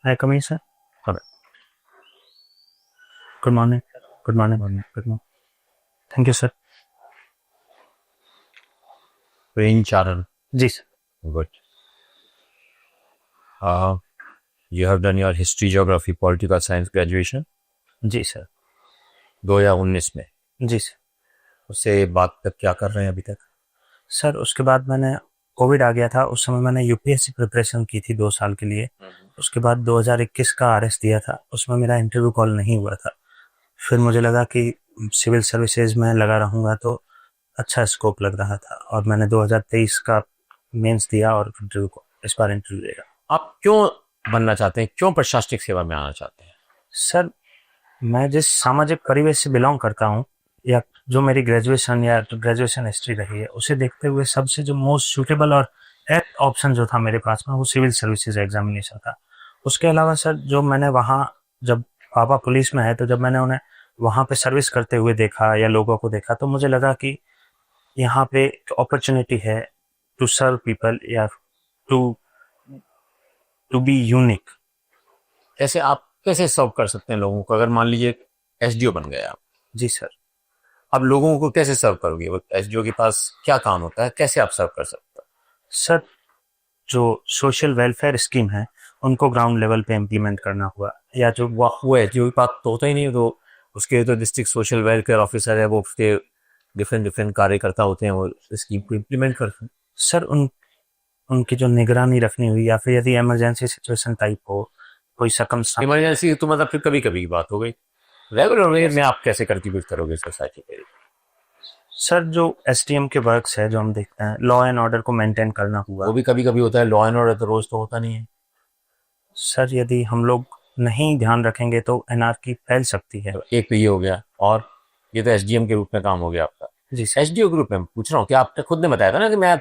Hi, come in, sir. Correct. Good morning. Good morning. Good morning. Thank you, sir. Rain Charan. जी sir. Good. You have done your history, geography, political science graduation ji sir. 2019 में. जी sir. उससे बाद तक क्या कर रहे हैं अभी तक? सर उसके बाद मैंने कोविड आ गया था, उस समय मैंने यूपीएससी प्रिपरेशन की थी 2 साल के लिए. उसके बाद 2021 का आरएस दिया था, उसमें मेरा इंटरव्यू कॉल नहीं हुआ था. फिर मुझे लगा कि सिविल सर्विसेज में लगा रहूँगा तो अच्छा स्कोप लग रहा था, और मैंने 2023 का मेंस दिया और इंटरव्यू को इस बार इंटरव्यू देगा. आप क्यों बनना चाहते हैं, क्यों प्रशासनिक सेवा में आना चाहते हैं? सर मैं जिस सामाजिक परिवेश से बिलोंग करता हूँ, या जो मेरी ग्रेजुएशन या ग्रेजुएशन हिस्ट्री रही है, उसे देखते हुए सबसे जो मोस्ट सूटेबल और एप्ट ऑप्शन जो था मेरे पास में, वो सिविल सर्विसेज एग्जामिनेशन था. उसके अलावा सर जो मैंने वहाँ, जब पापा पुलिस में है तो जब मैंने उन्हें वहाँ पे सर्विस करते हुए देखा या लोगों को देखा, तो मुझे लगा कि यहाँ पे अपॉर्चुनिटी है टू सर्व पीपल या टू टू बी यूनिक. ऐसे आप कैसे सर्व कर सकते हैं लोगों को? अगर मान लीजिए एसडीओ बन गए आप, जी सर. अब लोगों को कैसे सर्व करोगे? वो एसडीओ के पास क्या काम होता है, कैसे आप सर्व कर सकते हैं? सर जो सोशल वेलफेयर स्कीम है उनको ग्राउंड लेवल पे इम्प्लीमेंट करना हुआ, या जो वो एसडीओ के पास तो होता ही नहीं, तो उसके तो डिस्ट्रिक्ट सोशल वेलफेयर ऑफिसर है, वो उसके डिफरेंट कार्यकर्ता होते हैं, वो स्कीम को इम्प्लीमेंट करते हैं. सर उनकी जो निगरानी रखनी हुई, या फिर यदि इमरजेंसी सिचुएशन टाइप हो, कोई सकमस्टांस. इमरजेंसी तो मतलब फिर कभी कभी की बात हो गई. रेगुलर वे में आप कैसे कंट्रीब्यूट करोगे सोसाइटी के लिए? सर जो एसटीएम के वर्क्स है जो हम देखते हैं, लॉ एंड ऑर्डर को मेंटेन करना हुआ. वो भी कभी कभी होता है. लॉ एंड ऑर्डर तो रोज तो होता नहीं है. सर यदि हम लोग नहीं ध्यान रखेंगे तो एनआरकी फैल सकती है. एक तो ये हो गया, और ये तो एसडीएम के रूप में काम हो गया आपका. जी सर. एसडीओ के रूप में पूछ रहा हूँ कि आपने खुद ने बताया था ना कि मैं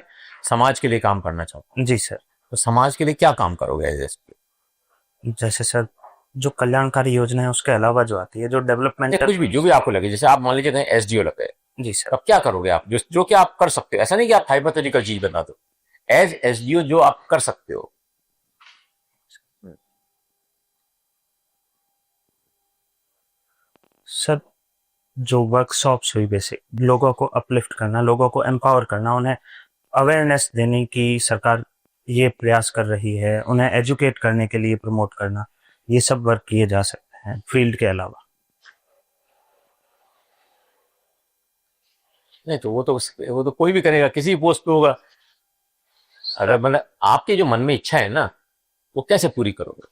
समाज के लिए काम करना चाहता हूँ. जी सर. तो समाज के लिए क्या काम करोगे एज एसडीओ? जैसे सर जो कल्याणकारी योजना है उसके अलावा जो आती है, जो डेवलपमेंट, कुछ भी जो भी आपको लगे. जैसे आप मान लीजिए कहीं एसडीओ लग गए, जी सर. तब क्या करोगे आप? जो कि आप कर सकते हो, ऐसा नहीं कि आप हाइपोथेटिकल चीज बता दो. एज एसडीओ जो आप कर सकते हो. सर जो वर्कशॉप्स हुई, बेसिक लोगों को अपलिफ्ट करना, लोगों को एम्पावर करना, उन्हें अवेयरनेस देने की सरकार ये प्रयास कर रही है, उन्हें एजुकेट करने के लिए प्रमोट करना, ये सब वर्क किए जा सकते हैं फील्ड के अलावा. नहीं तो वो तो कोई भी करेगा, किसी पोस्ट पे होगा. अगर मतलब आपके जो मन में इच्छा है ना, वो कैसे पूरी करोगे?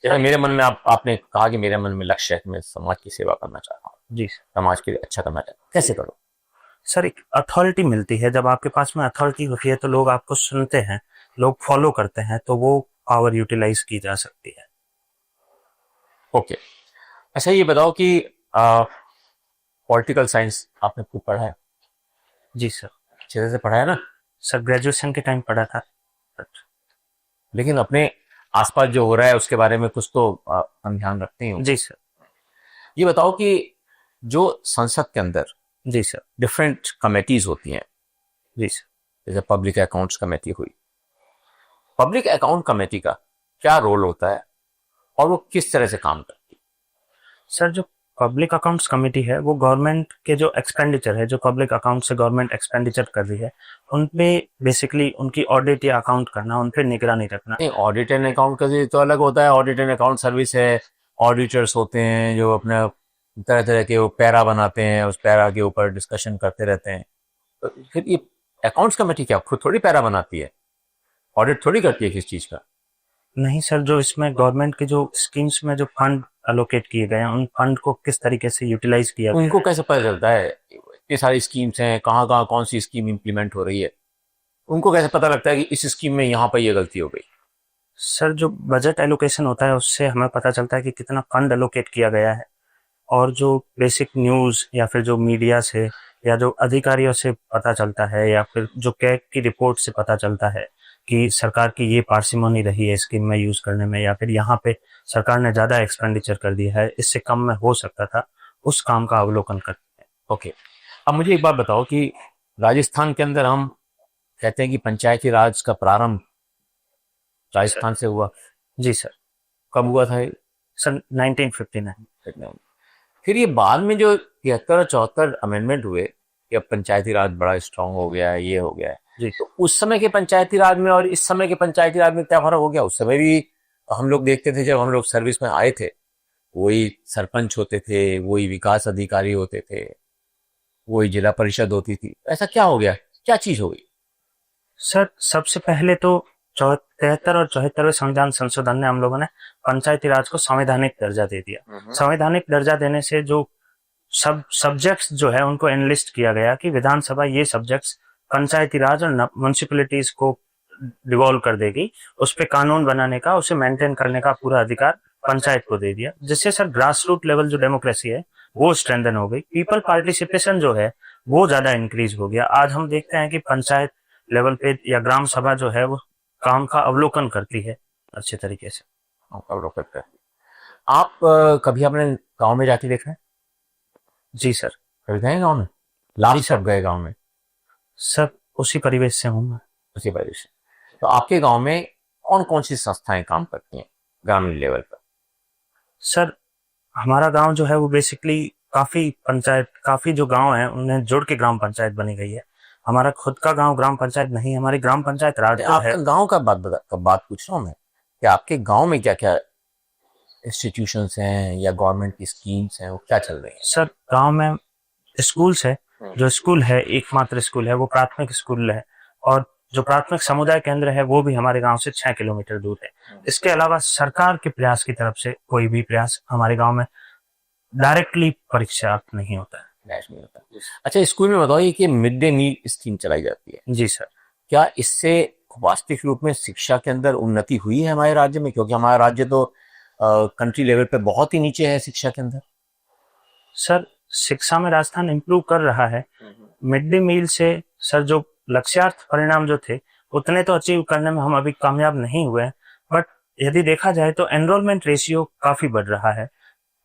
जैसे मेरे मन में आपने कहा कि मेरे मन में लक्ष्य है कि मैं समाज की सेवा करना चाहता हूँ, जी सर. समाज के लिए अच्छा करना चाहता हूँ, कैसे करो? सर एक अथॉरिटी मिलती है, जब आपके पास में अथॉरिटी होती है तो लोग आपको सुनते हैं, लोग फॉलो करते हैं, तो वो पावर यूटिलाइज की जा सकती है. ओके. अच्छा ये बताओ कि पॉलिटिकल साइंस आपने खूब पढ़ा है? जी सर. अच्छे से पढ़ा है ना? सर ग्रेजुएशन के टाइम पढ़ा था. लेकिन अपने आसपास जो हो रहा है उसके बारे में कुछ तो हम ध्यान रखते ही होंगे. जी सर. ये बताओ कि जो संसद के अंदर जी सर. डिफरेंट कमेटीज होती हैं, जी सर. जैसे पब्लिक अकाउंट्स कमेटी हुई, पब्लिक अकाउंट कमेटी का क्या रोल होता है और वो किस तरह से काम करती है? सर जो पब्लिक अकाउंट्स कमेटी है, वो गवर्नमेंट के जो एक्सपेंडिचर है, जो पब्लिक अकाउंट से गवर्नमेंट एक्सपेंडिचर कर रही है, उन पे बेसिकली उनकी ऑडिट या अकाउंट करना, उन पे निगरानी रखना. नहीं, ऑडिट एंड अकाउंट का तो अलग होता है. ऑडिट एंड अकाउंट सर्विस है, ऑडिटर्स होते हैं जो अपने तरह तरह के वो पैरा बनाते हैं, उस पैरा के ऊपर डिस्कशन करते रहते हैं. तो फिर ये अकाउंट्स कमेटी क्या खुद थोड़ी पैरा बनाती है? ऑडिट थोड़ी करती है किस चीज का? नहीं सर, जो इसमें गवर्नमेंट के जो स्कीम्स में जो फंड अलोकेट किए गए हैं, उन फंड को किस तरीके से यूटिलाइज किया गया. उनको कैसे पता चलता है? इतनी सारी स्कीम्स हैं, कहाँ कहाँ कौन सी स्कीम इंप्लीमेंट हो रही है, उनको कैसे पता लगता है कि इस स्कीम में यहाँ पर ये गलती हो गई? सर जो बजट एलोकेशन होता है उससे हमें पता चलता है कि कितना फंड एलोकेट किया गया है, और जो बेसिक न्यूज़ या फिर जो मीडिया से या जो अधिकारियों से पता चलता है, या फिर जो कैग की रिपोर्ट से पता चलता है कि सरकार की ये पार्सिमोनी रही है स्कीम में यूज़ करने में, या फिर यहाँ पे सरकार ने ज़्यादा एक्सपेंडिचर कर दिया है, इससे कम में हो सकता था, उस काम का अवलोकन करते हैं. ओके. अब मुझे एक बात बताओ कि राजस्थान के अंदर हम कहते हैं कि पंचायती राज का प्रारंभ राजस्थान से हुआ. जी सर. कब हुआ था ये? सन 1959। फिर ये बाद में जो 73 और 74 अमेंडमेंट हुए कि अब पंचायती राज बड़ा स्ट्रांग हो गया है, ये हो गया है, जी तो उस समय के पंचायती राज में और इस समय के पंचायती राज में क्या फर्क हो गया? उस समय भी हम लोग देखते थे, जब हम लोग सर्विस में आए थे, वही सरपंच होते थे, वही विकास अधिकारी होते थे, वही जिला परिषद होती थी। ऐसा क्या हो गया, क्या चीज हो गई? सर, सबसे पहले तो 73 और 74वें संविधान संशोधन ने हम लोगों ने पंचायती राज को संवैधानिक दर्जा दे दिया। संवैधानिक दर्जा देने से जो सब सब्जेक्ट्स जो है उनको एनलिस्ट किया गया कि विधानसभा ये सब्जेक्ट्स पंचायती राज और म्युनिसिपैलिटीज को डिवॉल्व कर देगी, उस पे कानून बनाने का, उसे मेंटेन करने का पूरा अधिकार पंचायत को दे दिया, जिससे सर ग्रास रूट लेवल जो डेमोक्रेसी है वो स्ट्रेंथन हो गई, पीपल पार्टिसिपेशन जो है वो ज्यादा इंक्रीज हो गया। आज हम देखते हैं कि पंचायत लेवल पे या ग्राम सभा जो है वो काम का अवलोकन करती है अच्छे तरीके से। अवलोकन करते हैं। आप कभी अपने गांव में जाके देखा है? जी सर। कभी गए गांव में? लास्ट कब गए गांव में? सर, उसी परिवेश से हूँ मैं। उसी वजह से। तो आपके गांव में कौन कौन सी संस्थाएं काम करती हैं ग्रामीण लेवल पर? सर, हमारा गांव जो है वो बेसिकली काफी जो गांव है उन्हें जोड़ के ग्राम पंचायत बनी गई है। हमारा खुद का गांव ग्राम पंचायत नहीं, हमारी ग्राम पंचायत राजपुर आपका है। गांव का बात पूछ रहा हूँ मैं कि आपके गांव में क्या क्या इंस्टीट्यूशंस हैं या गवर्नमेंट की स्कीम्स हैं, वो क्या चल रही हैं? सर, गांव में स्कूल्स है। जो स्कूल है, एकमात्र स्कूल है वो प्राथमिक स्कूल है, और जो प्राथमिक समुदाय केंद्र है वो भी हमारे गांव से 6 किलोमीटर दूर है। इसके अलावा सरकार के प्रयास की तरफ से कोई भी प्रयास हमारे गांव में डायरेक्टली परीक्षार्थ नहीं होता है। डैश नहीं होता। अच्छा, स्कूल में बताइए कि मिड डे मील स्कीम चलाई जाती है, जी सर। क्या इससे वास्तविक रूप में शिक्षा के अंदर उन्नति हुई है हमारे राज्य में? क्योंकि हमारा राज्य तो कंट्री लेवल पे बहुत ही नीचे है शिक्षा के अंदर। सर, शिक्षा में राजस्थान इम्प्रूव कर रहा है। मिड डे मील से सर जो लक्ष्यार्थ परिणाम जो थे उतने तो अचीव करने में हम अभी कामयाब नहीं हुए हैं, बट यदि देखा जाए तो एनरोलमेंट रेशियो काफी बढ़ रहा है।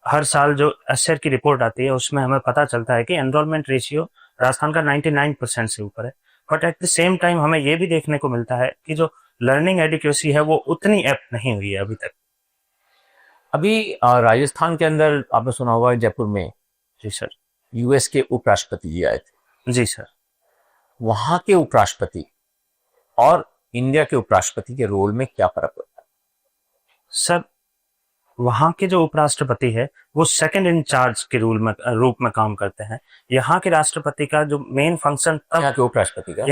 हर साल जो एसएर की रिपोर्ट आती है उसमें हमें पता चलता है कि एनरोलमेंट रेशियो राजस्थान का 99% से ऊपर है। But at the same time हमें ये भी देखने को मिलता है कि जो लर्निंग एडिक्वेसी है वो उतनी एप्ट नहीं हुई है अभी तक। अभी राजस्थान के अंदर आपने सुना होगा जयपुर में जी सर। यूएस के उपराष्ट्रपति जी आए थे। जी सर। वहां के उपराष्ट्रपति और इंडिया के उपराष्ट्रपति के रोल में क्या फर्क होता है? सर, वहां के जो उपराष्ट्रपति है वो सेकंड इन चार्ज के रूप में काम करते हैं। यहाँ के राष्ट्रपति का जो मेन फंक्शन यहाँ के उपराष्ट्रपति का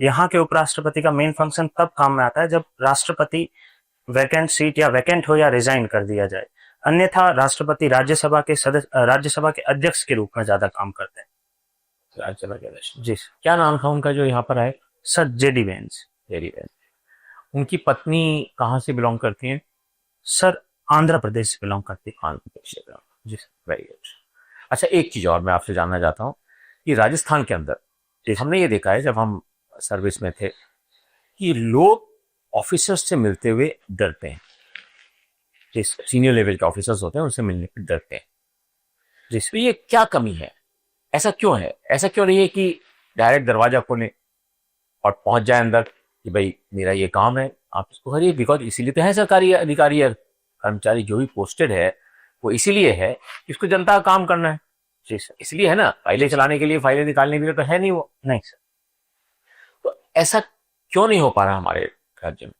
यहाँ के उपराष्ट्रपति का मेन फंक्शन तब काम में आता है जब राष्ट्रपति वैकेंट सीट या वैकेंट हो या रिजाइन कर दिया जाए। अन्यथा राष्ट्रपति राज्यसभा के अध्यक्ष के रूप में ज्यादा काम करते हैं। राज्यसभा के अध्यक्ष। जी क्या नाम था उनका जो यहाँ पर आए? Sir, JD Vance. उनकी पत्नी कहाँ से बिलोंग करती हैं? सर, आंध्र प्रदेश से बिलोंग करती है। आंध्र प्रदेश से बिलोंग। जी, वेरी गुड। अच्छा, एक चीज और मैं आपसे जानना चाहता हूँ कि राजस्थान के अंदर हमने ये देखा है जब हम सर्विस में थे कि लोग ऑफिसर्स से मिलते हुए डरते हैं। जिस सीनियर लेवल के ऑफिसर्स होते हैं उनसे मिलने पर डरते हैं। जिसमें ये क्या कमी है? ऐसा क्यों है? ऐसा क्यों नहीं है कि डायरेक्ट दरवाजा खोलें और पहुंच जाए अंदर कि भाई मेरा ये काम है, आप इसको करिए? बिकॉज इसीलिए तो है सरकारी अधिकारी या कर्मचारी जो भी पोस्टेड है वो इसीलिए है कि उसको जनता का काम करना है। जी सर, इसलिए है ना, फाइलें चलाने के लिए, फाइलें निकालने के लिए तो है नहीं वो। नहीं सर। तो ऐसा क्यों नहीं हो पा रहा हमारे राज्य में?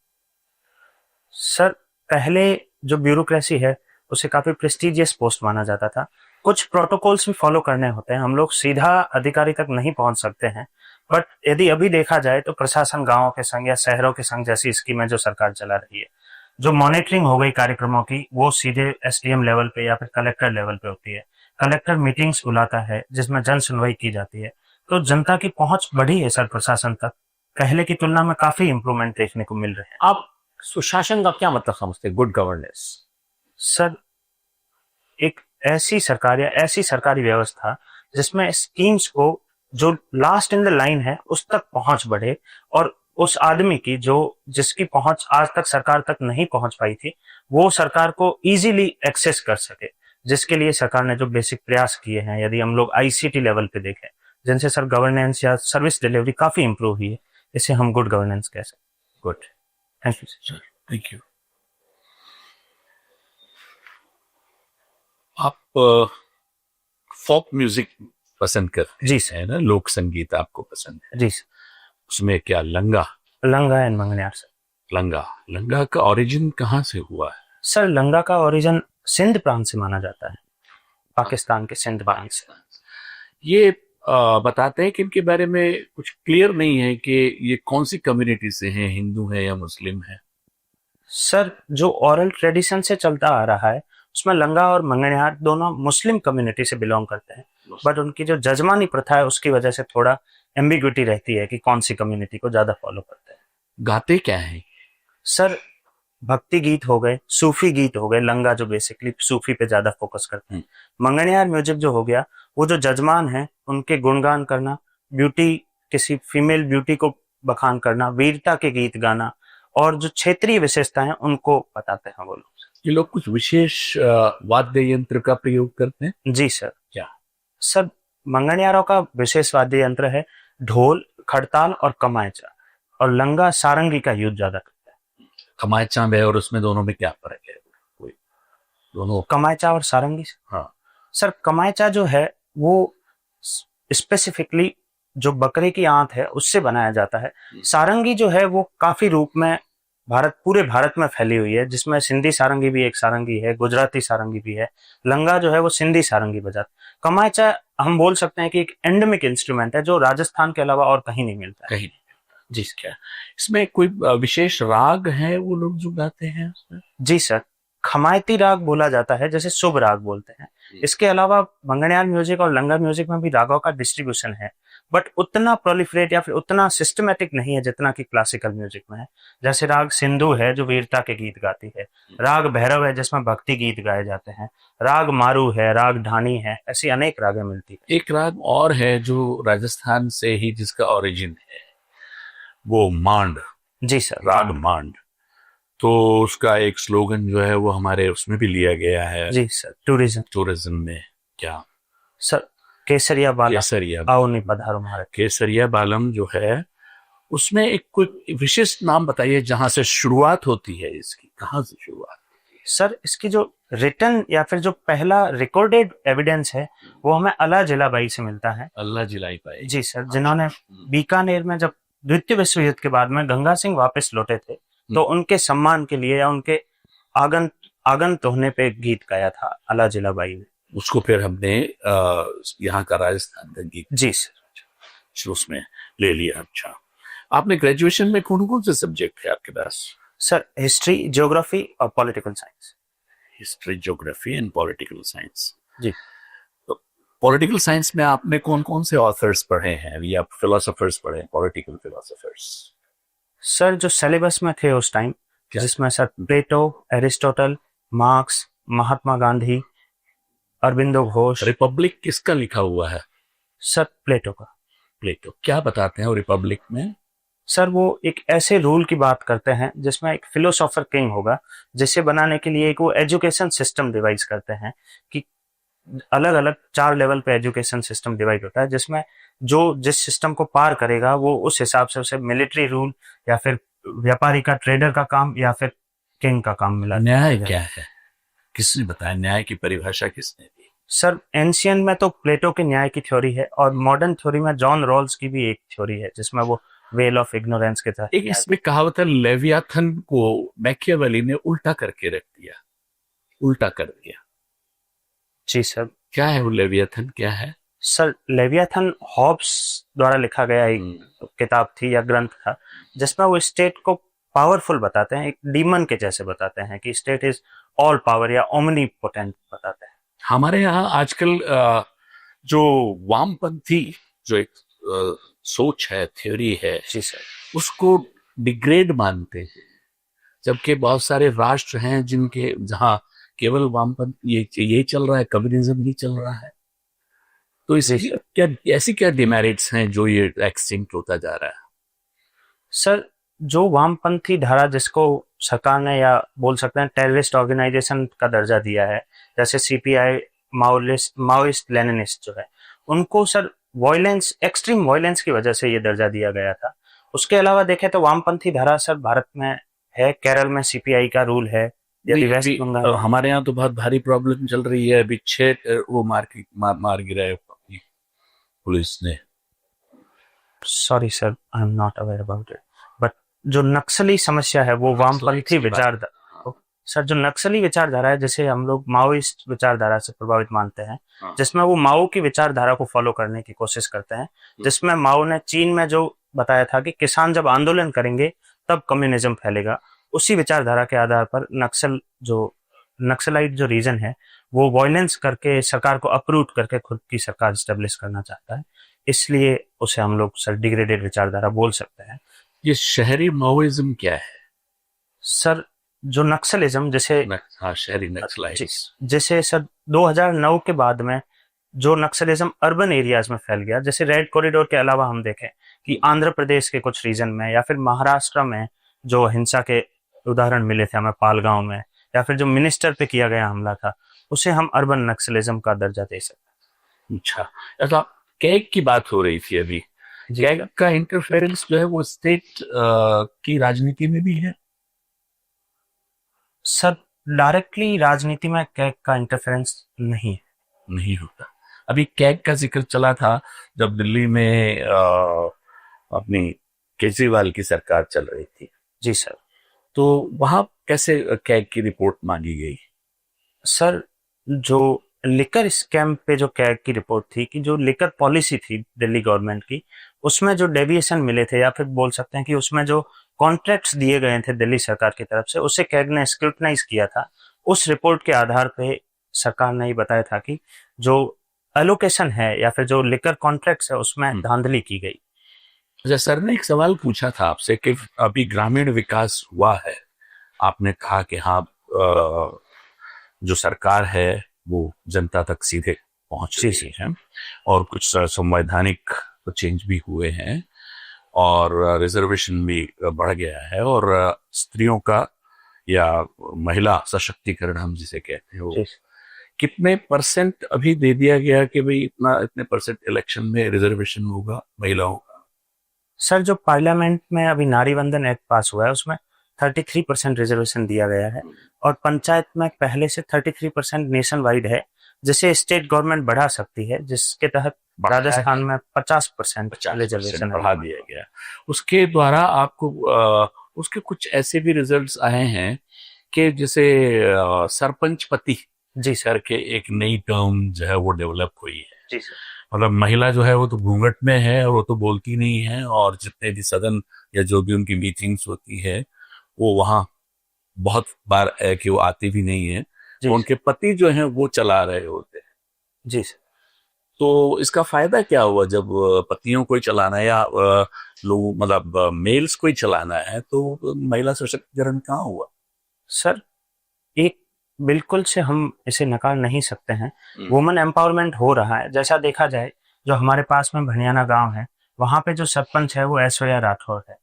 सर, पहले जो ब्यूरोक्रेसी है उसे काफी प्रेस्टिजियस पोस्ट माना जाता था। कुछ प्रोटोकॉल्स भी फॉलो करने होते हैं, हम लोग सीधा अधिकारी तक नहीं पहुंच सकते हैं। बट यदि अभी देखा जाए तो प्रशासन गांवों के संग या शहरों के संग जैसी स्कीमें जो सरकार चला रही है, जो मॉनिटरिंग हो गई कार्यक्रमों की, वो सीधे एसडीएम लेवल पे या फिर कलेक्टर लेवल पे होती है। कलेक्टर मीटिंग्स बुलाता है जिसमें जन सुनवाई की जाती है, तो जनता की पहुंच बढ़ी है सर प्रशासन तक। पहले की तुलना में काफी इंप्रूवमेंट देखने को मिल रहे हैं। आप सुशासन का क्या मतलब समझते हैं? Good governance? सर, एक ऐसी सरकार या ऐसी सरकारी व्यवस्था जिसमें स्कीम्स को जो लास्ट इन द लाइन है उस तक पहुंच बढ़े, और उस आदमी की जिसकी पहुंच आज तक सरकार तक नहीं पहुंच पाई थी वो सरकार को इजीली एक्सेस कर सके। जिसके लिए सरकार ने जो बेसिक प्रयास किए हैं, यदि हम लोग आईसीटी लेवल पे देखें, जिनसे सर गवर्नेंस या सर्विस डिलीवरी काफी इंप्रूव हुई है, इसे हम गुड गवर्नेंस कह सकते हैं। Good, thank you sir. Thank you. आप फोक म्यूजिक पसंद करते जी सर। हैं ना, लोक संगीत आपको पसंद है। जी सर। उसमें क्या लंगा? लंगा एंड मंगनियार सर। लंगा, लंगा का ओरिजिन कहाँ से हुआ है? सर लंगा का ओरिजिन सिंध प्रांत से माना जाता है, पाकिस्तान के सिंध प्रांत से। ये बताते हैं कि इनके बारे में कुछ क्लियर नहीं है कि ये कौन सी कम्युनिटी से हैं, हिंदू है या मुस्लिम है। सर जो ओरल ट्रेडिशन से चलता आ रहा है उसमें लंगा और मंगनिहार दोनों मुस्लिम कम्युनिटी से बिलोंग करते हैं, बट उनकी जो जजमानी प्रथा है उसकी वजह से थोड़ा एम्बिग्विटी रहती है कि कौन सी कम्युनिटी को ज्यादा फॉलो करते हैं। गाते क्या है? सर भक्ति गीत हो गए, सूफी गीत हो गए, लंगा जो बेसिकली सूफी पे ज्यादा फोकस करते हैं। मंगनियार म्यूजिक जो हो गया वो जो जजमान है उनके गुणगान करना, ब्यूटी, किसी फीमेल ब्यूटी को बखान करना, वीरता के गीत गाना और जो क्षेत्रीय विशेषता है उनको बताते हैं वो लोग। ये लोग कुछ विशेष वाद्य यंत्र का प्रयोग करते हैं? जी सर। क्या? सर मंगनियारों का विशेष वाद्य यंत्र है ढोल, खड़ताल और कमायचा, और लंगा सारंगी का यूज ज्यादा करता है। कमायचा में और उसमें दोनों में क्या फर्क है? कोई दोनों कमायचा और सारंगी? हाँ सर कमायचा जो है वो स्पेसिफिकली जो बकरे की आंत है उससे बनाया जाता है। सारंगी जो है वो काफी रूप में पूरे भारत में फैली हुई है, जिसमें सिंधी सारंगी भी एक सारंगी है, गुजराती सारंगी भी है। लंगा जो है वो सिंधी सारंगी बजाता। कमायचा हम बोल सकते हैं कि एक एंडेमिक इंस्ट्रूमेंट है जो राजस्थान के अलावा और कहीं नहीं मिलता है। कहीं नहीं। जी क्या इसमें कोई विशेष राग है वो लोग जो गाते हैं उसमें? जी सर, खमायती राग बोला जाता है, जैसे शुभ राग बोलते हैं। इसके अलावा मंगनियार म्यूजिक और लंगा म्यूजिक में भी रागों का डिस्ट्रीब्यूशन है, बट उतना प्रोलिफरेट या फिर उतना सिस्टमेटिक नहीं है जितना कि क्लासिकल म्यूजिक में है। जैसे राग सिंधु है जो वीरता के गीत गाती है, राग भैरव है जिसमें भक्ति गीत गाए जाते हैं, राग मारू है, राग ढानी है, ऐसी अनेक रागें मिलती है। एक राग और है जो राजस्थान से ही जिसका ओरिजिन है, वो मांड। जी सर। राग मांड, तो उसका एक स्लोगन जो है वो हमारे उसमें भी लिया गया है। जी सर, टूरिज्म में। क्या सर? केसरिया बालम, केसरिया आओ नहीं पधारो महाराज। केसरिया बालम जो है उसमें एक कोई विशेष नाम बताइए जहां से शुरुआत होती है इसकी, कहाँ से शुरुआत? सर इसकी जो रिटर्न या फिर जो पहला रिकॉर्डेड एविडेंस है वो हमें अला जिलाबाई से मिलता है। अल्लाह जिलाई पाए। जी सर, जिन्होंने बीकानेर में जब द्वितीय विश्व युद्ध के बाद में गंगा सिंह वापस लौटे थे तो उनके सम्मान के लिए या उनके आगंत होने पे एक गीत गाया था अला जिलाबाई ने। उसको फिर हमने यहाँ का राजस्थान का गीत जी सर उसमें ले लिया। अच्छा, आपने ग्रेजुएशन में कौन कौन से सब्जेक्ट है आपके पास? सर हिस्ट्री, ज्योग्राफी और political science. History, geography and political science. जी। तो पॉलिटिकल साइंस में आपने कौन कौन से ऑथर्स पढ़े हैं या फिलोसोफर्स पढ़े हैं, पॉलिटिकल फिलोसोफर्स? सर जो सिलेबस में थे उस टाइम, जिसमें सर प्लेटो, Aristotle, marks, Mahatma Gandhi, Aurobindo Ghosh. Republic किसका लिखा हुआ है? सर प्लेटो का। प्लेटो क्या बताते हैं वो रिपब्लिक में? सर वो एक ऐसे रूल की बात करते हैं जिसमें एक फिलोसोफर किंग होगा, जिसे बनाने के लिए एक वो एजुकेशन सिस्टम डिवाइस करते हैं कि अलग अलग 4 लेवल पे एजुकेशन सिस्टम डिवाइड होता है, जिसमें जो जिस सिस्टम को पार करेगा वो उस हिसाब से उसे मिलिट्री रूल या फिर व्यापारी का, ट्रेडर का काम या फिर किंग का काम मिला। न्याय क्या है? किसने बताया न्याय की परिभाषा, किसने दी? सर एंशियंट में तो प्लेटो के न्याय की थ्योरी है और मॉडर्न थ्योरी में जॉन रॉल्स की भी एक थ्योरी है जिसमें वो वेल ऑफ इग्नोरेंस के तहत एक इसमें कहावत है, लेवियाथन को मैकियावेली ने उल्टा करके रख दिया, उल्टा कर दिया। जी सर। क्या है वो लेवियाथन, क्या है? सर लेवियाथन हॉब्स द्वारा लिखा गया एक किताब थी या ग्रंथ था जिसमें वो स्टेट को पावरफुल बताते हैं, एक डीमन के जैसे बताते हैं कि स्टेट इज ऑल पावर या ओमनीपोटेंट बताते हैं। हमारे यहाँ आजकल जो वामपंथी जो एक सोच है, थ्योरी है, जी सर, उसको डिग्रेड मानते हैं, जबकि बहुत सारे राष्ट्र हैं जिनके जहां केवल वामपंथ ये चल रहा है, कम्युनिज्म ही चल रहा है। तो इसकी क्या ऐसी क्या डिमेरिट्स हैं जो ये एक्सटिंक्ट होता जा रहा है? सर जो वामपंथी धारा जिसको सरकार ने या बोल सकते हैं टेररिस्ट ऑर्गेनाइजेशन का दर्जा दिया है, जैसे सीपीआई, माओइस्ट लेनिनिस्ट जो है, उनको सर वायलेंस, एक्सट्रीम वायलेंस की वजह से ये दर्जा दिया गया था। उसके अलावा देखें तो वामपंथी धारा सर भारत में है, केरल में सीपीआई का रूल है, यदि नहीं, वेस्ट अभी, बंगाल हमारे यहाँ तो बहुत भारी प्रॉब्लम चल रही है अभी। 6 वो मार गिरा है अपनी पुलिस ने। Sorry sir, I am not aware about it, but जो नक्सली समस्या है वो वामपंथी नक्सलाइट्स की बात- विचारधारा, सर जो नक्सली विचारधारा है, जैसे हम लोग माओइस्ट विचारधारा से प्रभावित मानते हैं, हाँ। जिसमें वो माओ की विचारधारा को फॉलो करने की कोशिश करते हैं, जिसमें माओ ने चीन में जो बताया था कि किसान जब आंदोलन करेंगे तब कम्युनिज्म फैलेगा, उसी विचारधारा के आधार पर नक्सलाइट जो रीजन है वो वायलेंस करके सरकार को अपरूट करके खुद की सरकार स्टेब्लिश करना चाहता है, इसलिए उसे हम लोग सर डिग्रेडेड विचारधारा बोल सकते हैं। ये शहरी माओइज्म क्या है? सर जो नक्सलिज्म, जैसे हाँ, शहरी नक्सलाइट्स। जैसे सर 2009 के बाद में जो नक्सलिज्म अर्बन एरियाज में फैल गया, जैसे रेड कॉरिडोर के अलावा हम देखें कि आंध्र प्रदेश के कुछ रीजन में या फिर महाराष्ट्र में जो हिंसा के उदाहरण मिले थे हमें पालगांव में, या फिर जो मिनिस्टर पे किया गया हमला था, उसे हम अर्बन नक्सलिज्म का दर्जा दे सकते हैं। अच्छा, ऐसा कैग की बात हो रही थी अभी। कैग का इंटरफेरेंस जो है वो स्टेट की राजनीति में भी है? सर डायरेक्टली राजनीति में कैग का इंटरफेरेंस नहीं है। नहीं होता। अभी कैग का जिक्र चला था जब दिल्ली में अपनी केजरीवाल की सरकार चल रही थी। जी सर। तो वहां कैसे कैग की रिपोर्ट मांगी गई? सर जो लिकर स्कैम पे जो कैग की रिपोर्ट थी कि जो लिकर पॉलिसी थी दिल्ली गवर्नमेंट की, उसमें जो डेविएशन मिले थे, या फिर बोल सकते हैं कि उसमें जो कॉन्ट्रैक्ट्स दिए गए थे दिल्ली सरकार की तरफ से, उसे कैग ने स्क्रूटनाइज किया था। उस रिपोर्ट के आधार पे सरकार ने ये बताया था कि जो एलोकेशन है या फिर जो लिकर कॉन्ट्रैक्ट्स है उसमें धांधली की गई। अच्छा, सर ने एक सवाल पूछा था आपसे कि अभी ग्रामीण विकास हुआ है। आपने कहा कि हाँ, जो सरकार है वो जनता तक सीधे पहुंच रही है और कुछ संवैधानिक चेंज भी हुए हैं और रिजर्वेशन भी बढ़ गया है और स्त्रियों का या महिला सशक्तिकरण हम जिसे कहते हैं वो कितने परसेंट अभी दे दिया गया कि भाई इतने परसेंट इलेक्शन में रिजर्वेशन होगा महिलाओं का? सर जो पार्लियामेंट में अभी नारी वंदन एक्ट पास हुआ है उसमें 33% रिजर्वेशन दिया गया है, और पंचायत में पहले से 33% नेशन वाइड है, जिसे स्टेट गवर्नमेंट बढ़ा सकती है, जिसके तहत राजस्थान में 50% रिजर्वेशन बढ़ा दिया गया। उसके द्वारा आपको उसके कुछ ऐसे भी रिजल्ट्स आए हैं कि जैसे सरपंच पति जी सर के एक नई टर्म जो है वो डेवलप हुई है। जी सर। मतलब महिला जो है वो तो घूंघट में है और वो तो बोलती नहीं है, और जितने भी सदन या जो भी उनकी मीटिंग्स होती है वो वहाँ बहुत बार है कि वो आती भी नहीं है, तो उनके पति जो हैं वो चला रहे होते हैं। जी सर। तो इसका फायदा क्या हुआ जब पतियों को ही चलाना है या लोग मतलब मेल्स को ही चलाना है, तो महिला सशक्तिकरण कहाँ हुआ? सर एक बिल्कुल से हम इसे नकार नहीं सकते हैं, वुमेन एम्पावरमेंट हो रहा है। जैसा देखा जाए, जो हमारे पास में भणियाना गांव है, वहां पे जो सरपंच है वो ऐश्वर्या राठौर है।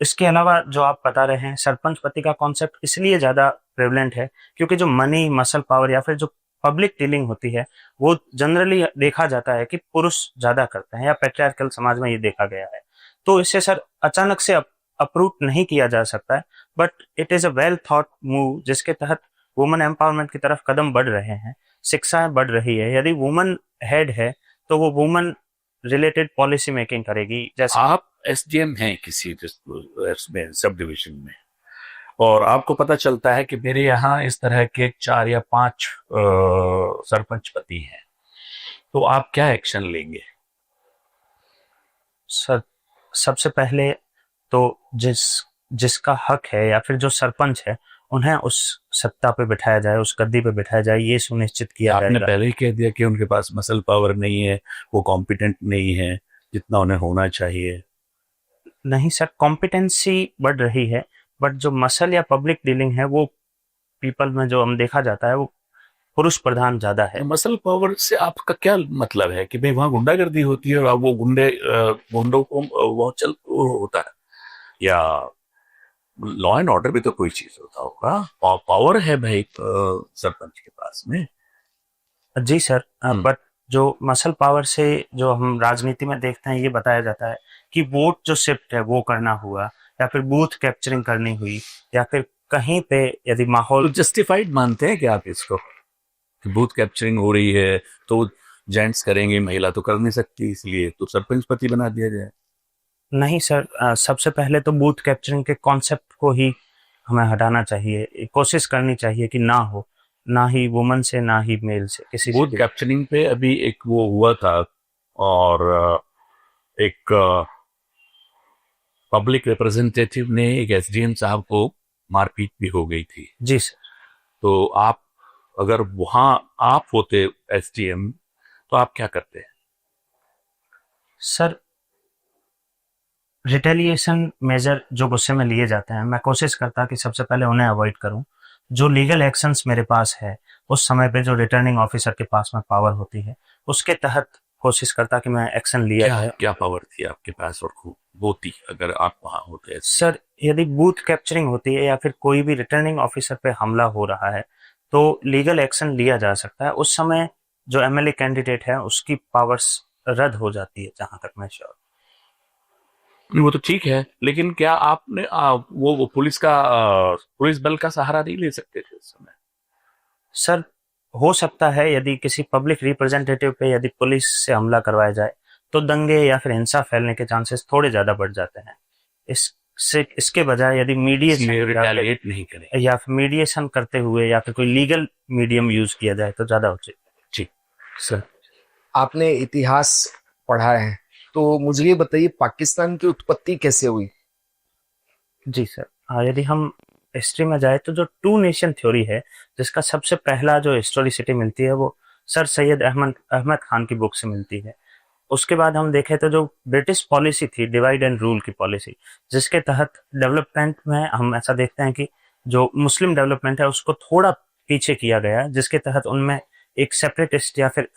इसके अलावा जो आप बता रहे हैं सरपंच पति का कॉन्सेप्ट इसलिए ज्यादा प्रेवलेंट है क्योंकि जो मनी, मसल पावर या फिर जो पब्लिक डीलिंग होती है वो जनरली देखा जाता है कि पुरुष ज्यादा करते हैं, या पैट्रियार्कल समाज में ये देखा गया है। तो इसे सर अचानक से अप्रूव नहीं किया जा सकता है, but it is a well thought move जिसके तहत वुमेन एम्पावरमेंट की तरफ कदम बढ़ रहे हैं, शिक्षाएं बढ़ रही है। यदि वुमेन हेड है तो वो वुमेन रिलेटेड पॉलिसी मेकिंग करेगी। जैसे आप एसडीएम हैं किसी सब डिविजन में, और आपको पता चलता है कि मेरे यहाँ इस तरह के 4 या 5 सरपंच पति हैं, तो आप क्या एक्शन लेंगे? सर सबसे पहले तो जिसका हक है या फिर जो सरपंच है उन्हें उस सत्ता पे बिठाया जाए, उस गद्दी पे बिठाया जाए, ये सुनिश्चित किया जाएगा। आपने पहले ही कह दिया कि उनके पास मसल पावर नहीं है, वो कॉम्पिटेंट नहीं है जितना उन्हें होना चाहिए। नहीं सर, कॉम्पिटेंसी बढ़ रही है, बट जो मसल या पब्लिक डीलिंग है वो पीपल में जो हम देखा जाता है वो पुरुष प्रधान ज्यादा है। मसल पावर से आपका क्या मतलब है कि भाई वहां गुंडागर्दी होती है और वो गुंडों को वो होता है, या लॉ एंड ऑर्डर भी तो कोई चीज होता होगा? पावर है भाई सरपंच के पास में। जी सर, बट जो मसल पावर से जो हम राजनीति में देखते हैं ये बताया जाता है कि वोट जो शिफ्ट है वो करना हुआ, या फिर बूथ कैप्चरिंग करनी हुई, या फिर कहीं पे यदि तो माहौल जस्टिफाइड मानते हैं कि आप इसको, कि बूथ कैप्चरिंग हो रही है तो जेंट्स करेंगे, महिला तो कर नहीं सकती, इसलिए तो सरपंच पति बना दिया जाए? नहीं सर, सबसे पहले तो बूथ कैप्चरिंग के कॉन्सेप्ट को ही हमें हटाना चाहिए, कोशिश करनी चाहिए कि ना हो, ना ही वुमन से ना ही मेल से, किसी से बूथ भी। कैप्चरिंग पे अभी एक वो हुआ था, और एक पब्लिक रिप्रेजेंटेटिव ने एक एसडीएम साहब को मारपीट भी हो गई थी। जी सर। तो आप, अगर वहां आप होते एसडीएम, तो आप क्या करते? सर, रिटेलिएशन मेजर जो गुस्से में लिए जाते हैं, मैं कोशिश करता कि सबसे पहले उन्हें अवॉइड करूं। जो लीगल एक्शंस मेरे पास है, उस समय पे जो रिटर्निंग ऑफिसर के पास में पावर होती है, उसके तहत कोशिश करता कि मैं एक्शन लिया क्या जाए। क्या पावर थी आपके पास और होती अगर आप वहां होते? सर, यदि बूथ कैप्चरिंग होती है या फिर कोई भी रिटर्निंग ऑफिसर पे हमला हो रहा है, तो लीगल एक्शन लिया जा सकता है। उस समय जो एमएलए कैंडिडेट है, उसकी पावर्स रद्द हो जाती है, जहां तक मैं श्योर। नहीं, वो तो ठीक है, लेकिन क्या आपने वो पुलिस का पुलिस बल का सहारा नहीं ले सकते थे उस समय? सर, हो सकता है यदि किसी पब्लिक रिप्रेजेंटेटिव पे यदि पुलिस से हमला करवाया जाए, तो दंगे या फिर हिंसा फैलने के चांसेस थोड़े ज्यादा बढ़ जाते हैं। इसके बजाय यदि इसलिए रिटेलिएट नहीं करें। या फिर मीडिएशन करते हुए या फिर कोई लीगल मीडियम यूज किया जाए तो ज्यादा उचित। जी सर, आपने इतिहास पढ़ा है, तो मुझे ये बताइए पाकिस्तान की उत्पत्ति कैसे हुई? जी सर, यदि हम हिस्ट्री में जाए तो जो टू नेशन थ्योरी है, जिसका सबसे पहला जो हिस्टोरिसिटी मिलती है, वो सर सैयद अहमद अहमद खान की बुक से मिलती है। उसके बाद हम देखें तो जो ब्रिटिश पॉलिसी थी, डिवाइड एंड रूल की पॉलिसी, जिसके तहत डेवलपमेंट में हम ऐसा देखते हैं कि जो मुस्लिम डेवलपमेंट है उसको थोड़ा पीछे किया गया, जिसके तहत उनमें एक सेपरेटिस्ट या फिर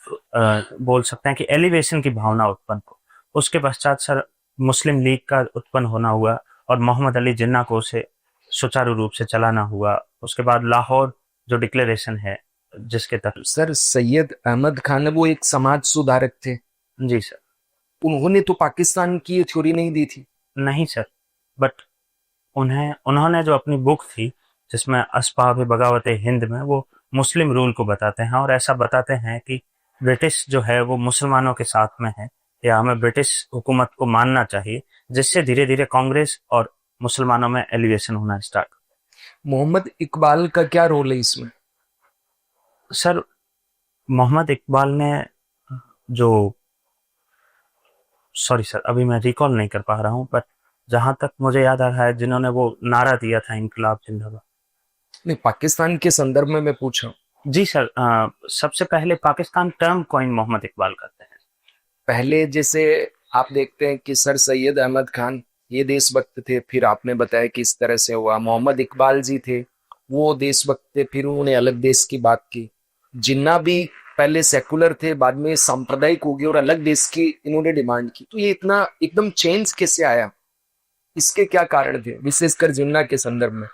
बोल सकते हैं कि एलिवेशन की भावना उत्पन्न हो। उसके पश्चात सर मुस्लिम लीग का उत्पन्न होना हुआ और मोहम्मद अली जिन्ना को उसे सुचारू रूप से चलाना हुआ। उसके बाद लाहौर जो डिक्लेरेशन है, जिसके तहत। सर, सैयद अहमद खान वो एक समाज सुधारक थे। जी सर। उन्होंने तो पाकिस्तान की ये थ्योरी नहीं दी थी। नहीं सर, बट उन्होंने जो अपनी बुक थी, जिसमें अस्बाब बगावत हिंद में, वो मुस्लिम रूल को बताते हैं और ऐसा बताते हैं कि ब्रिटिश जो है वो मुसलमानों के साथ में है, या हमें ब्रिटिश हुकूमत को मानना चाहिए, जिससे धीरे धीरे कांग्रेस और मुसलमानों में एलिवेशन होना स्टार्ट। मोहम्मद इकबाल का क्या रोल है इसमें? सर, मोहम्मद इकबाल ने जो, सॉरी सर, अभी मैं रिकॉल नहीं कर पा रहा हूँ, बट जहां तक मुझे याद आ रहा है, जिन्होंने वो नारा दिया था इनकलाब जिंदाबाद। नहीं, पाकिस्तान के संदर्भ में मैं पूछ रहा हूँ। जी सर, सबसे पहले पाकिस्तान टर्म कॉइन मोहम्मद इकबाल करते हैं। पहले जैसे आप देखते हैं कि सर सैयद अहमद खान ये देशभक्त थे, फिर आपने बताया कि इस तरह से हुआ। मोहम्मद इकबाल जी थे, वो देशभक्त थे, फिर उन्होंने अलग देश की बात की। जिन्ना भी पहले सेकुलर थे, बाद में सांप्रदायिक हो गए और अलग देश की इन्होंने डिमांड की। तो ये इतना एकदम चेंज कैसे आया? इसके क्या कारण थे, विशेषकर जिन्ना के संदर्भ में?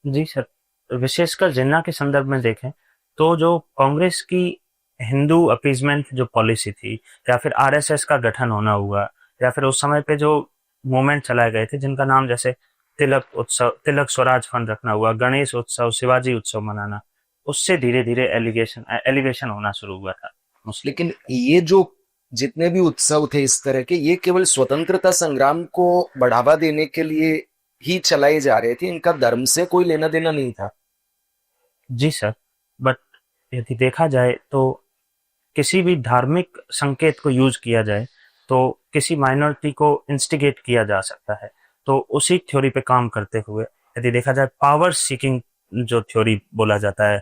जी सर, विशेषकर जिन्ना के संदर्भ में देखें तो जो कांग्रेस की हिंदू अपीजमेंट जो पॉलिसी थी, या फिर आरएसएस का गठन होना हुआ, या फिर उस समय पे जो मूवमेंट चलाए गए थे, जिनका नाम जैसे तिलक उत्सव, तिलक स्वराज फंड रखना हुआ, गणेश उत्सव, शिवाजी उत्सव मनाना, उससे धीरे धीरे एलिवेशन होना शुरू हुआ था। लेकिन ये जो जितने भी उत्सव थे इस तरह के, ये केवल स्वतंत्रता संग्राम को बढ़ावा देने के लिए ही चलाए जा रहे थे, इनका धर्म से कोई लेना देना नहीं था। जी सर, बट यदि देखा जाए तो किसी भी धार्मिक संकेत को यूज किया जाए तो किसी माइनॉरिटी को इंस्टिगेट किया जा सकता है। तो उसी थ्योरी पे काम करते हुए यदि देखा जाए, पावर सीकिंग जो थ्योरी बोला जाता है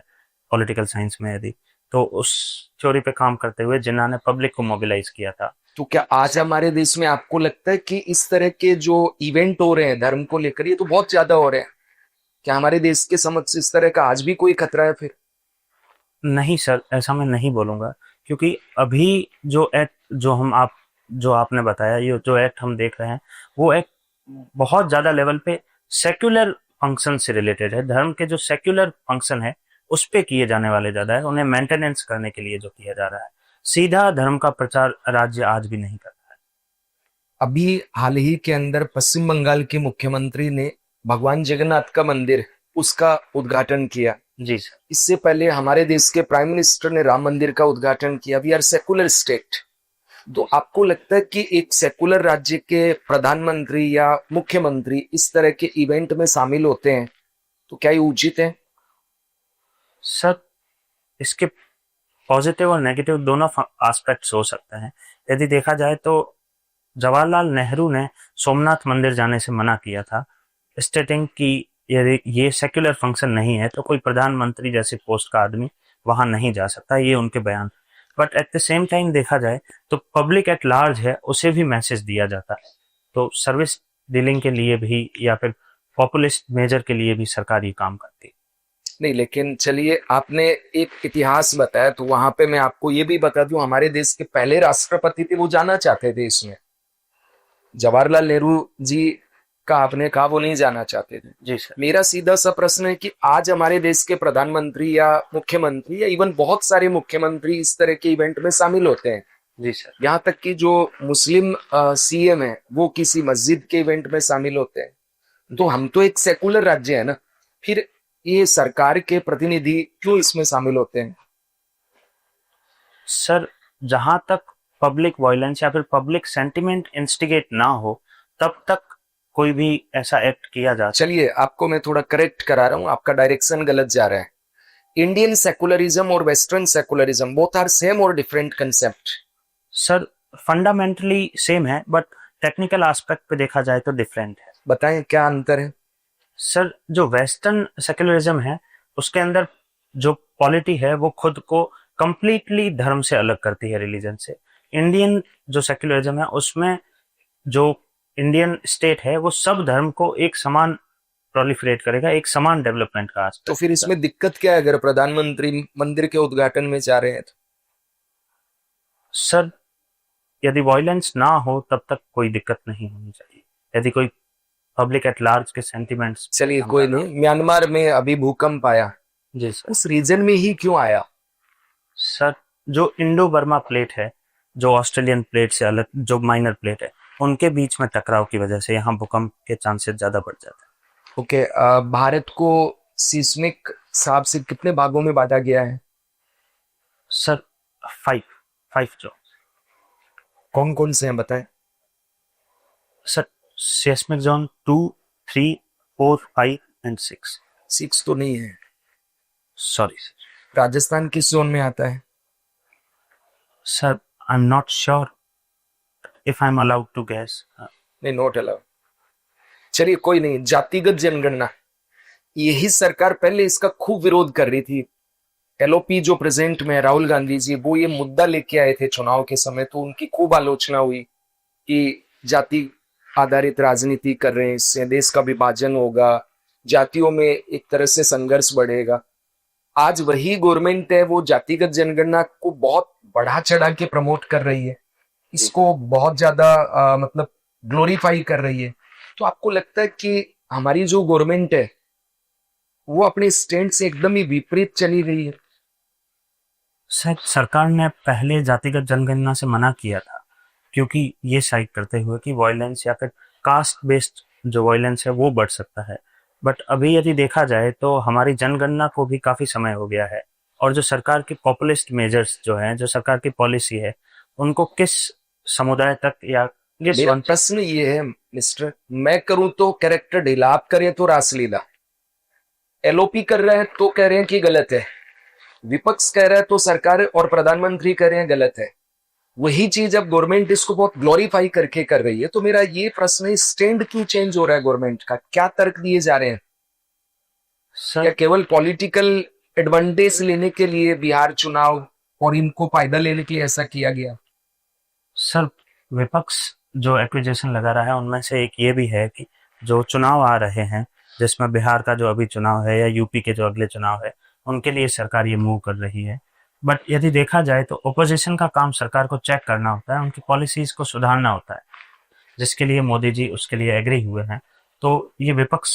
पॉलिटिकल साइंस में, यदि तो उस थ्योरी पे काम करते हुए जिन्होंने पब्लिक को मोबिलाइज किया था। तो क्या आज हमारे देश में आपको लगता है कि इस तरह के जो इवेंट हो रहे हैं धर्म को लेकर, ये तो बहुत ज्यादा हो रहे हैं? क्या हमारे देश के समक्ष इस तरह का आज भी कोई खतरा है फिर? नहीं सर, ऐसा मैं नहीं बोलूंगा, क्योंकि अभी जो एक्ट जो आपने बताया, ये जो एक्ट हम देख रहे हैं, वो एक्ट बहुत ज्यादा लेवल पे सेक्युलर फंक्शन से रिलेटेड है। धर्म के जो सेक्युलर फंक्शन है उस पे किए जाने वाले ज्यादा है, उन्हें मेंटेनेंस करने के लिए जो किया जा रहा है। सीधा धर्म का प्रचार राज्य आज भी नहीं करता है। अभी हाल ही के अंदर पश्चिम बंगाल के मुख्यमंत्री ने भगवान जगन्नाथ का मंदिर उसका उद्घाटन किया। जी सर। इससे पहले हमारे देश के प्राइम मिनिस्टर ने राम मंदिर का उद्घाटन किया। We are secular state. तो आपको लगता है कि एक सेकुलर राज्य के प्रधानमंत्री या मुख्यमंत्री इस तरह के इवेंट में शामिल होते हैं तो क्या ये उचित है? सर इसके पॉजिटिव और नेगेटिव दोनों एस्पेक्ट्स हो सकते हैं। यदि देखा जाए तो जवाहरलाल नेहरू ने सोमनाथ मंदिर जाने से मना किया था, स्टेटिंग कि यदि ये सेक्युलर फंक्शन नहीं है तो कोई प्रधानमंत्री जैसे पोस्ट का आदमी वहां नहीं जा सकता, ये उनके बयान। But at the same time देखा जाए तो पब्लिक एट लार्ज है, उसे भी मैसेज दिया जाता है। तो सर्विस डीलिंग के लिए भी या फिर पॉपुलिस्ट मेजर के लिए भी सरकार ये काम करती है। नहीं, लेकिन चलिए, आपने एक इतिहास बताया तो वहां पे मैं आपको ये भी बता दूं, हमारे देश के पहले राष्ट्रपति थे, वो जाना चाहते थे इसमें। जवाहरलाल नेहरू जी का आपने कहा वो नहीं जाना चाहते थे। जी सर। मेरा सीधा सा प्रश्न है कि आज हमारे देश के प्रधानमंत्री या मुख्यमंत्री या इवन बहुत सारे मुख्यमंत्री इस तरह के इवेंट में शामिल होते हैं। जी सर। यहाँ तक कि जो मुस्लिम सीएम है वो किसी मस्जिद के इवेंट में शामिल होते हैं। तो हम तो एक सेकुलर राज्य है ना, फिर ये सरकार के प्रतिनिधि क्यों इसमें शामिल होते हैं? सर जहां तक पब्लिक वायलेंस या फिर पब्लिक सेंटिमेंट इंस्टिगेट ना हो तब तक कोई भी ऐसा एक्ट किया जा सकता। चलिए, आपको मैं थोड़ा करेक्ट करा रहा हूँ, आपका डायरेक्शन गलत जा रहा है। इंडियन सेकुलरिज्म और western secularism both are same और different concept. Sir fundamentally same है बट टेक्निकल एस्पेक्ट पे देखा जाए तो डिफरेंट है। बताएं क्या अंतर है? सर जो वेस्टर्न सेक्युलरिज्म है उसके अंदर जो पॉलिटी है वो खुद को कंप्लीटली धर्म से अलग करती है, रिलीजन से। इंडियन जो सेक्युलरिज्म है उसमें जो इंडियन स्टेट है वो सब धर्म को एक समान प्रोलिफरेट करेगा, एक समान डेवलपमेंट का आस्पेक्ट। तो फिर इसमें दिक्कत क्या है अगर प्रधानमंत्री मंदिर के उद्घाटन में जा रहे हैं तो? सर यदि वायलेंस ना हो तब तक कोई दिक्कत नहीं होनी चाहिए। यदि कोई पब्लिक एट लार्ज के सेंटिमेंट्स। चलिए कोई नहीं, म्यांमार में अभी भूकंप आया, जी सर। उस रीजन में ही क्यों आया? सर जो इंडो बर्मा प्लेट है, जो ऑस्ट्रेलियन प्लेट से अलग जो माइनर प्लेट है, उनके बीच में टकराव की वजह से यहाँ भूकंप के चांसेस ज्यादा बढ़ जाते हैं। ओके, भारत को सीस्मिक हिसाब से कितने भागों में बांटा गया है? सर फाइव जो। कौन कौन से हैं बताएं? Sir seismic zone 2, 3, 4, 5 and 6। 6 तो नहीं है। Sorry sir. राजस्थान किस जोन में आता है? Sir I am not sure if I am allowed to guess. नहीं, नॉट अलाउड। चलिए कोई नहीं, जातिगत जनगणना, यही सरकार पहले इसका खूब विरोध कर रही थी। एलओपी जो प्रेजेंट में राहुल गांधी जी, वो ये मुद्दा लेके आए थे चुनाव के समय, तो उनकी खूब आलोचना हुई कि जाति आधारित राजनीति कर रहे हैं, इससे देश का विभाजन होगा, जातियों में एक तरह से संघर्ष बढ़ेगा। आज वही गवर्नमेंट है, वो जातिगत जनगणना को बहुत बढ़ा चढ़ा के प्रमोट कर रही है, इसको बहुत ज्यादा मतलब ग्लोरीफाई कर रही है। तो आपको लगता है कि हमारी जो गवर्नमेंट है वो अपने स्टैंड से एकदम ही विपरीत चली रही है? सर सरकार ने पहले जातिगत जनगणना से मना किया था क्योंकि ये साइड करते हुए कि वायलेंस या फिर कास्ट बेस्ड जो वायलेंस है वो बढ़ सकता है। बट अभी यदि देखा जाए तो हमारी जनगणना को भी काफी समय हो गया है और जो सरकार की पॉपुलिस्ट मेजर्स जो हैं, जो सरकार की पॉलिसी है, उनको किस समुदाय तक या मेरा प्रश्न ये है मिस्टर, मैं करूं तो कैरेक्टर ढीला, आप करें तो रासलीला। एलओपी कर रहे हैं तो कह रहे हैं कि गलत है, विपक्ष कह रहा है तो सरकार और प्रधानमंत्री कह रहे हैं गलत है। वही चीज अब गवर्नमेंट इसको बहुत ग्लोरीफाई करके कर रही है। तो मेरा ये प्रश्न है, स्टैंड क्यों चेंज हो रहा है गवर्नमेंट का? क्या तर्क दिए जा रहे हैं? सर या केवल पॉलिटिकल एडवांटेज लेने के लिए बिहार चुनाव और इनको फायदा लेने के लिए ऐसा किया गया? सर विपक्ष जो एक्विजिशन लगा रहा है उनमें से एक ये भी है कि जो चुनाव आ रहे हैं, जिसमें बिहार का जो अभी चुनाव है या यूपी के जो अगले चुनाव है, उनके लिए सरकार ये मूव कर रही है। बट यदि देखा जाए तो ओपोजिशन का काम सरकार को चेक करना होता है, उनकी पॉलिसीज को सुधारना होता है, जिसके लिए मोदी जी उसके लिए एग्री हुए हैं। तो ये विपक्ष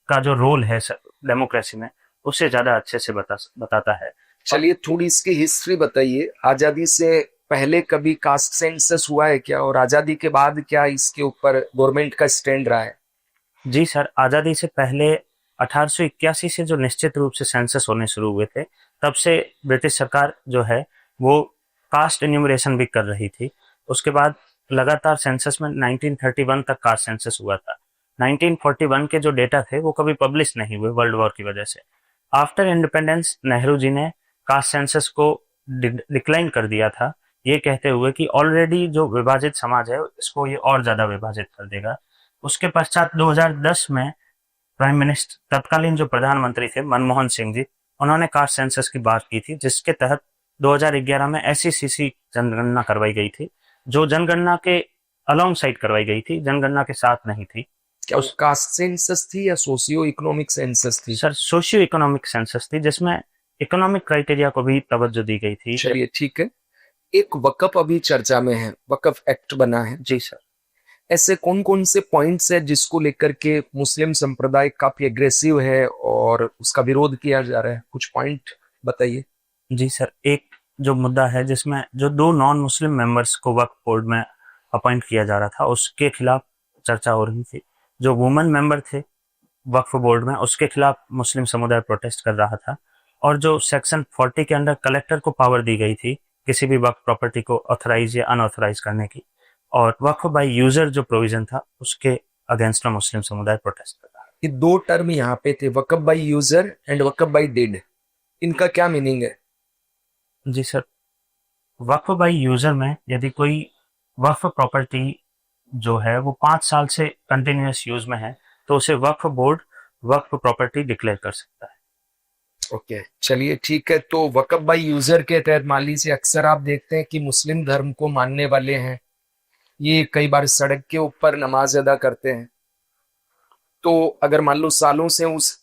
का जो रोल है डेमोक्रेसी में उससे ज्यादा अच्छे से बताता है। चलिए थोड़ी इसकी हिस्ट्री बताइए। आजादी से पहले कभी कास्ट सेंसस हुआ है क्या, और आजादी के बाद क्या इसके ऊपर गवर्नमेंट का स्टैंड रहा है? जी सर, आज़ादी से पहले 1881 से जो निश्चित रूप से सेंसस होने शुरू हुए थे, तब से ब्रिटिश सरकार जो है वो कास्ट इन्यूमरेशन भी कर रही थी। उसके बाद लगातार सेंसस में 1931 तक कास्ट सेंसस हुआ था। 1941 के जो डेटा थे वो कभी पब्लिश नहीं हुए वर्ल्ड वॉर की वजह से। आफ्टर इंडिपेंडेंस नेहरू जी ने कास्ट सेंसस को डिक्लाइन कर दिया था, ये कहते हुए कि ऑलरेडी जो विभाजित समाज है इसको ये और ज्यादा विभाजित कर देगा। उसके पश्चात 2010 में प्राइम मिनिस्टर तत्कालीन जो प्रधानमंत्री थे मनमोहन सिंह जी, उन्होंने कास्ट सेंसस की बात की थी, जिसके तहत 2011 में SECC जनगणना करवाई गई थी, जो जनगणना के अलोंग साइड करवाई गई थी, जनगणना के साथ नहीं थी। क्या उस कास्ट सेंसस थी या सोशियो इकोनॉमिक सेंसस थी? सर सोशियो इकोनॉमिक सेंसस थी, जिसमें इकोनॉमिक क्राइटेरिया को भी तवज्जो दी गई थी। चलिए ठीक है। एक वक्फ अभी चर्चा में है, वक्फ एक्ट बना है। जी सर। ऐसे कौन कौन से पॉइंट्स है जिसको लेकर के मुस्लिम संप्रदाय काफी एग्रेसिव है और उसका विरोध किया जा रहा है? कुछ पॉइंट बताइए। जी सर, एक जो मुद्दा है जिसमें जो 2 नॉन मुस्लिम मेंबर्स को वक्फ बोर्ड में अपॉइंट किया जा रहा था, उसके खिलाफ चर्चा हो रही थी। जो वुमेन मेंबर थे वक्फ बोर्ड में, उसके खिलाफ मुस्लिम समुदाय प्रोटेस्ट कर रहा था। और जो सेक्शन 40 के अंडर कलेक्टर को पावर दी गई थी किसी भी वक्फ प्रॉपर्टी को ऑथराइज या अनऑथराइज करने की, और वक्फ बाय यूजर जो प्रोविजन था उसके अगेंस्ट में मुस्लिम समुदाय प्रोटेस्ट कर रहा है। ये 2 टर्म यहाँ पे थे, वक्फ बाय यूजर एंड वक्फ बाय डेड। इनका क्या मीनिंग है? जी सर, वक्फ बाय यूजर में यदि कोई वक्फ प्रॉपर्टी जो है वो 5 साल से कंटिन्यूअस यूज में है तो उसे वक्फ बोर्ड वक्फ प्रॉपर्टी डिक्लेयर कर सकता है। ओके चलिए ठीक है। तो वक्फ बाय यूजर के तहत मान लीजिए अक्सर आप देखते हैं कि मुस्लिम धर्म को मानने वाले हैं, ये कई बार सड़क के ऊपर नमाज अदा करते हैं। तो अगर मान लो सालों से उस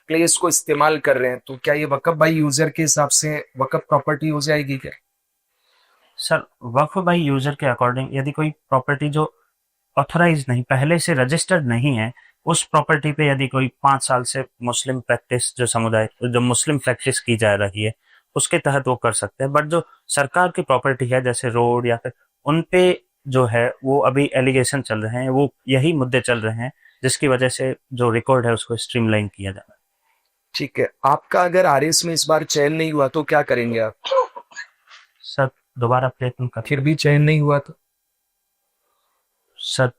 प्लेस को इस्तेमाल कर रहे हैं तो क्या ये वक्फ बाय यूजर के हिसाब से वक्फ प्रॉपर्टी हो जाएगी क्या? सर वक्फ बाय यूजर के अकॉर्डिंग यदि कोई प्रॉपर्टी जो ऑथराइज नहीं, पहले से रजिस्टर्ड नहीं है, उस प्रॉपर्टी पे यदि कोई 5 साल से मुस्लिम प्रैक्टिस जो समुदाय जो मुस्लिम प्रैक्टिस की जा रही है उसके तहत वो कर सकते हैं। बट जो सरकार की प्रॉपर्टी है जैसे रोड या फिर उन पे जो है वो अभी एलिगेशन चल रहे हैं, वो यही मुद्दे चल रहे हैं जिसकी वजह से जो रिकॉर्ड है उसको स्ट्रीमलाइन किया जा रहा है। ठीक है। आपका अगर आरएस में इस बार चयन नहीं हुआ तो क्या करेंगे आप? सर दोबारा प्रयत्न कर, फिर भी चयन नहीं हुआ तो? सर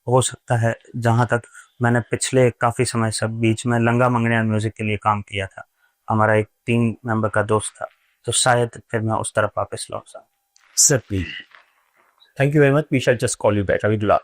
हो सकता है, जहां तक मैंने पिछले काफी समय से बीच में लंगा मंगनिया म्यूजिक के लिए काम किया था, हमारा एक 3 मेंबर का दोस्त था, तो शायद फिर मैं उस तरफ वापस लौट सकता। Certainly. Thank you very much. We shall just call you back. Abidullah.